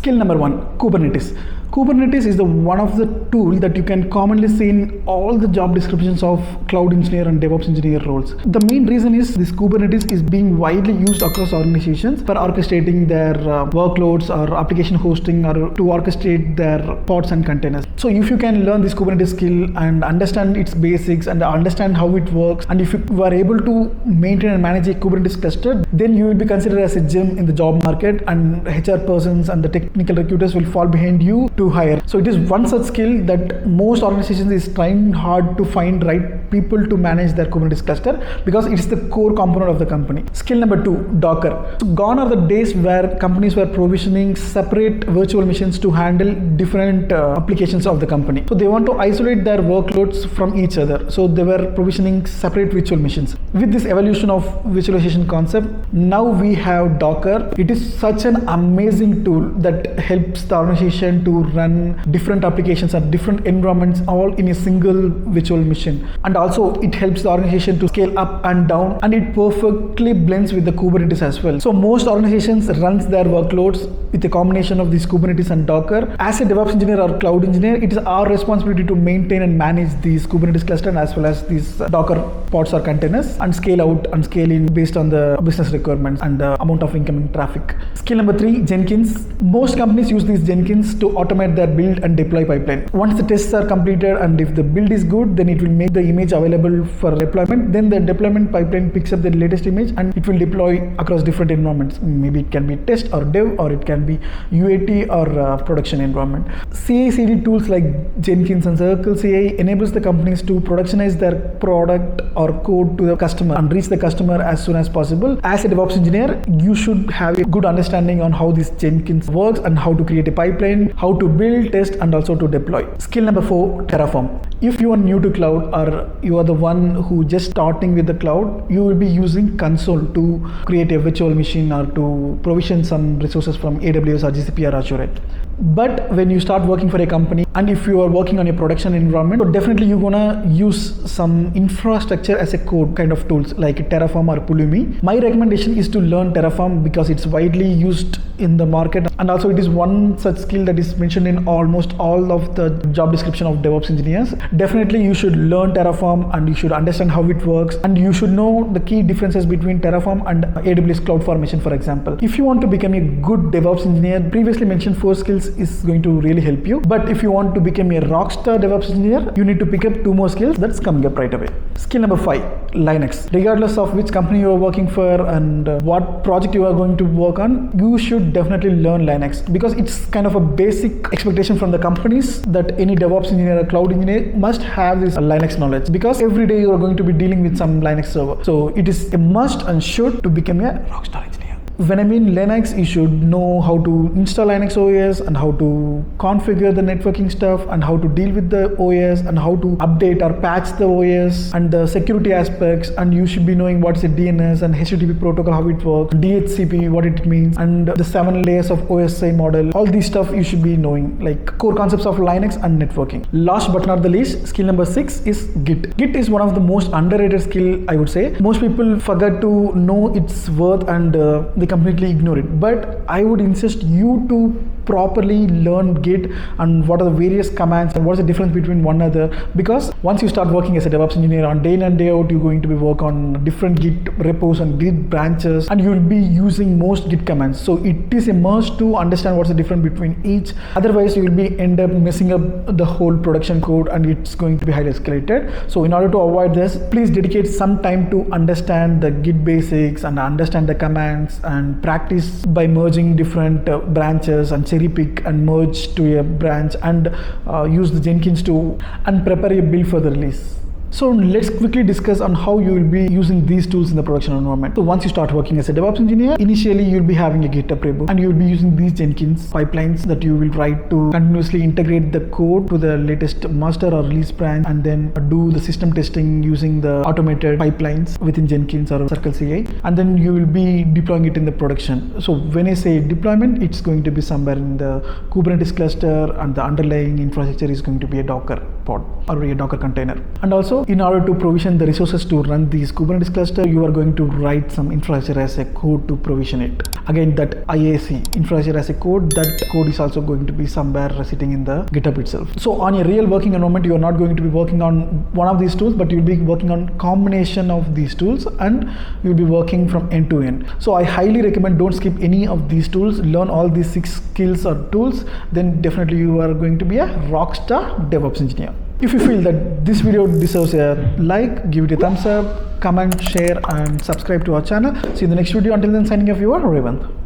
Skill number 1, Kubernetes. Kubernetes is the one of the tool that you can commonly see in all the job descriptions of Cloud Engineer and DevOps Engineer roles. The main reason is this Kubernetes is being widely used across organizations for orchestrating their workloads or application hosting or to orchestrate their pods and containers. So if you can learn this Kubernetes skill and understand its basics and understand how it works, and if you are able to maintain and manage a Kubernetes cluster, then you will be considered as a gem in the job market, and HR persons and the technical recruiters will fall behind you to hire. So it is one such skill that most organizations is trying hard to find right people to manage their Kubernetes cluster, because it is the core component of the company. Skill number 2, Docker. So gone are the days where companies were provisioning separate virtual machines to handle different applications of the company. So they want to isolate their workloads from each other. So they were provisioning separate virtual machines. With this evolution of virtualization concept, now we have Docker. It is such an amazing tool that helps the organization to run different applications and different environments all in a single virtual machine. And also it helps the organization to scale up and down, and it perfectly blends with the Kubernetes as well. So most organizations runs their workloads with a combination of this Kubernetes and Docker. As a DevOps engineer or cloud engineer, it is our responsibility to maintain and manage these Kubernetes cluster as well as these Docker pods or containers, and scale out and scale in based on the business requirements and the amount of incoming traffic. Skill number 3, Jenkins. Most companies use these Jenkins to automate their build and deploy pipeline. Once the tests are completed and if the build is good, then it will make the image available for deployment. Then the deployment pipeline picks up the latest image and it will deploy across different environments. Maybe it can be test or dev, or it can be UAT or production environment. CI/CD tools like Jenkins and Circle CI enables the companies to productionize their product or code to the customer and reach the customer as soon as possible. As a DevOps engineer, you should have a good understanding on how this Jenkins works and how to create a pipeline, how to build, test, and also to deploy. Skill number 4, Terraform. If you are new to cloud or you are the one who just starting with the cloud, you will be using console to create a virtual machine or to provision some resources from AWS or GCP or Azure. But when you start working for a company, and if you are working on a production environment, so definitely you're gonna use some infrastructure as a code kind of tools like Terraform or Pulumi. My recommendation is to learn Terraform because it's widely used in the market, and also it is one such skill that is mentioned in almost all of the job description of DevOps engineers. Definitely you should learn Terraform and you should understand how it works, and you should know the key differences between Terraform and AWS Cloud Formation, for example. If you want to become a good DevOps engineer, previously mentioned 4 skills is going to really help you. But if you want to become a rockstar DevOps engineer, you need to pick up 2 more skills that's coming up right away. Skill number 5, Linux. Regardless of which company you are working for and what project you are going to work on, you should definitely learn Linux, because it's kind of a basic expectation from the companies that any DevOps engineer or cloud engineer must have this Linux knowledge, because every day you are going to be dealing with some Linux server. So it is a must and should to become a rockstar engineer. When I mean Linux, you should know how to install Linux OS and how to configure the networking stuff and how to deal with the OS and how to update or patch the OS and the security aspects, and you should be knowing what's a DNS and HTTP protocol, how it works, DHCP, what it means, and the 7 layers of OSI model. All these stuff you should be knowing, like core concepts of Linux and networking. Last but not the least, skill number 6 is Git. Git is one of the most underrated skill, I would say. Most people forget to know its worth and they completely ignore it, but I would insist you to properly learn Git and what are the various commands and what's the difference between one another, because once you start working as a DevOps engineer, on day in and day out you're going to be work on different Git repos and Git branches, and you'll be using most Git commands. So it is a must to understand what's the difference between each, otherwise you will be end up messing up the whole production code and it's going to be highly escalated. So in order to avoid this, please dedicate some time to understand the Git basics and understand the commands, and practice by merging different branches and cherry pick and merge to a branch, and use the Jenkins to and prepare a build for the release. So let's quickly discuss on how you will be using these tools in the production environment. So once you start working as a DevOps engineer, initially you'll be having a GitHub repo, and you'll be using these Jenkins pipelines that you will write to continuously integrate the code to the latest master or release branch, and then do the system testing using the automated pipelines within Jenkins or Circle CI, and then you will be deploying it in the production. So when I say deployment, it's going to be somewhere in the Kubernetes cluster, and the underlying infrastructure is going to be a Docker pod or a Docker container. And also, in order to provision the resources to run these Kubernetes cluster, you are going to write some infrastructure as a code to provision it. Again, that IAC, infrastructure as a code, that code is also going to be somewhere sitting in the GitHub itself. So on a real working environment, you are not going to be working on one of these tools, but you'll be working on combination of these tools, and you'll be working from end to end. So I highly recommend don't skip any of these tools. Learn all these 6 skills or tools, then definitely you are going to be a rockstar DevOps engineer. If you feel that this video deserves a like, give it a thumbs up, comment, share and subscribe to our channel. See you in the next video. Until then, signing off, your Revant.